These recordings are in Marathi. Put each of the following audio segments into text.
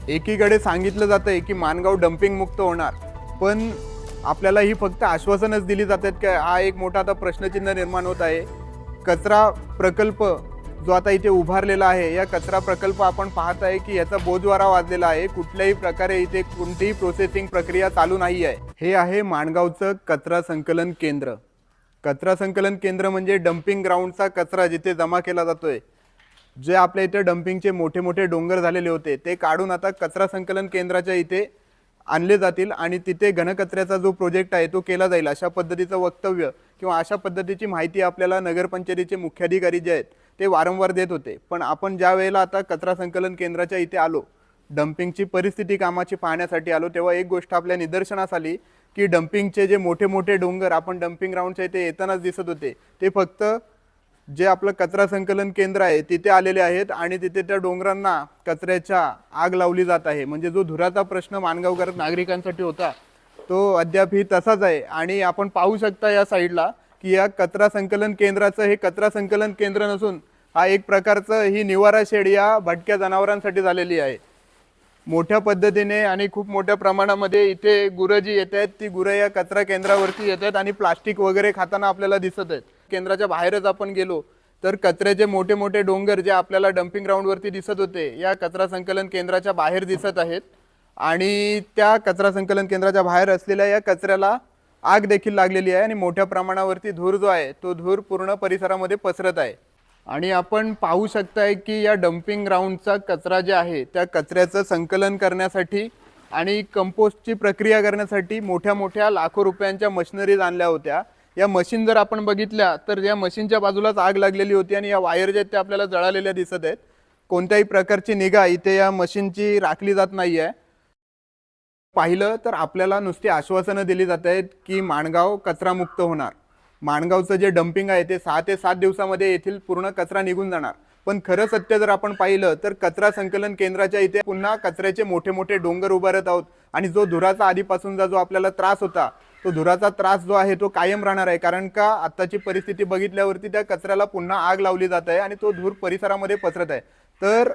एकीकडे सांगितलं जातंय की माणगाव डम्पिंग मुक्त होणार, पण आपल्याला ही फक्त आश्वासनच दिली जातात की हा एक मोठा आता प्रश्नचिन्ह निर्माण होत आहे। कचरा प्रकल्प जो आता इथे उभारलेला आहे, या कचरा प्रकल्प आपण पाहत आहे की याचा बोजवारा वाजलेला आहे। कुठल्याही प्रकारे इथे कोणतीही प्रोसेसिंग प्रक्रिया चालू नाही आहे। हे आहे माणगावचं कचरा संकलन केंद्र। कचरा संकलन केंद्र म्हणजे डम्पिंग ग्राउंडचा कचरा जिथे जमा केला जातोय। जे आपल्या इथे डम्पिंगचे मोठे मोठे डोंगर झालेले होते ते काढून आता कचरा संकलन केंद्राच्या इथे आणले जातील आणि तिथे घनकचऱ्याचा जो प्रोजेक्ट आहे तो केला जाईल, अशा पद्धतीचं वक्तव्य किंवा अशा पद्धतीची माहिती आपल्याला नगरपंचायतीचे मुख्याधिकारी जे आहेत ते वारंवार देत होते। पण आपण ज्या वेळेला आता कचरा संकलन केंद्राच्या इथे आलो, डम्पिंगची परिस्थिती कामाची पाहण्यासाठी आलो, तेव्हा एक गोष्ट आपल्या निदर्शनास आली की डम्पिंगचे जे मोठे मोठे डोंगर आपण डम्पिंग ग्राउंडच्या इथे येतानाच दिसत होते ते फक्त जे आपलं कचरा संकलन केंद्र आहे तिथे आलेले आहेत आणि तिथे त्या डोंगरांना कचऱ्याच्या आग लावली जात आहे। म्हणजे जो धुराचा प्रश्न माणगावकर नागरिकांसाठी होता तो अद्यापही तसाच आहे। आणि आपण पाहू शकता या साईडला की या कचरा संकलन केंद्राचं हे कचरा संकलन केंद्र नसून हा एक प्रकारचं ही निवारा शेड या भटक्या जनावरांसाठी झालेली आहे। मोठ्या पद्धतीने आणि खूप मोठ्या प्रमाणामध्ये इथे गुरं जी येत आहेत ती गुरं या कचरा केंद्रावरती येत आहेत आणि प्लास्टिक वगैरे खाताना आपल्याला दिसत आहेत। केंद्राच्या बाहेरच आपण गेलो तर कचऱ्याचे मोठे मोठे डोंगर जे आपल्याला डम्पिंग ग्राउंडवरती दिसत होते या कचरा संकलन केंद्राच्या बाहेर दिसत आहेत आणि त्या कचरा संकलन केंद्राच्या बाहेर असलेल्या या कचऱ्याला आग देखील लागलेली आहे आणि मोठ्या प्रमाणावरती धूर जो आहे तो धूर पूर्ण परिसरामध्ये पसरत आहे। आणि आपण पाहू शकताय की या डम्पिंग ग्राउंडचा कचरा जे आहे त्या कचऱ्याचं संकलन करण्यासाठी आणि कंपोस्टची प्रक्रिया करण्यासाठी मोठ्या मोठ्या लाखो रुपयांच्या मशिनरीज आणल्या होत्या। या मशीन जर आपण बघितल्या तर या मशीनच्या बाजूलाच आग लागलेली होती आणि या वायर जे आहेत त्या आपल्याला जळालेल्या दिसत आहेत। कोणत्याही प्रकारची निगा इथे या मशीनची राखली जात नाही आहे। पाहिलं तर आपल्याला नुसती आश्वासनं दिली जात आहेत की माणगाव कचरामुक्त होणार, माणगावचं जे डम्पिंग आहे ते 6 ते 7 दिवसामध्ये येथील पूर्ण कचरा निघून जाणार। पण खरं सत्य जर आपण पाहिलं तर कचरा संकलन केंद्राच्या इथे पुन्हा कचऱ्याचे मोठे मोठे डोंगर उभारत आहोत आणि जो धुराचा आधीपासूनचा जो आपल्याला त्रास होता तो धुराचा त्रास जो आहे तो कायम राहणार आहे। कारण का आत्ताची परिस्थिती बघितल्यावरती त्या कचऱ्याला पुन्हा आग लावली जात आहे आणि तो धूर परिसरामध्ये पसरत आहे। तर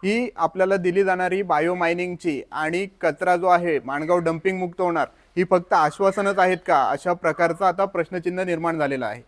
ही आपल्याला दिली जाणारी बायो मायनिंगची आणि कचरा जो आहे माणगाव डम्पिंग मुक्त होणार ही फक्त आश्वासनच आहेत का, अशा प्रकारचा आता प्रश्नचिन्ह निर्माण झालेला आहे।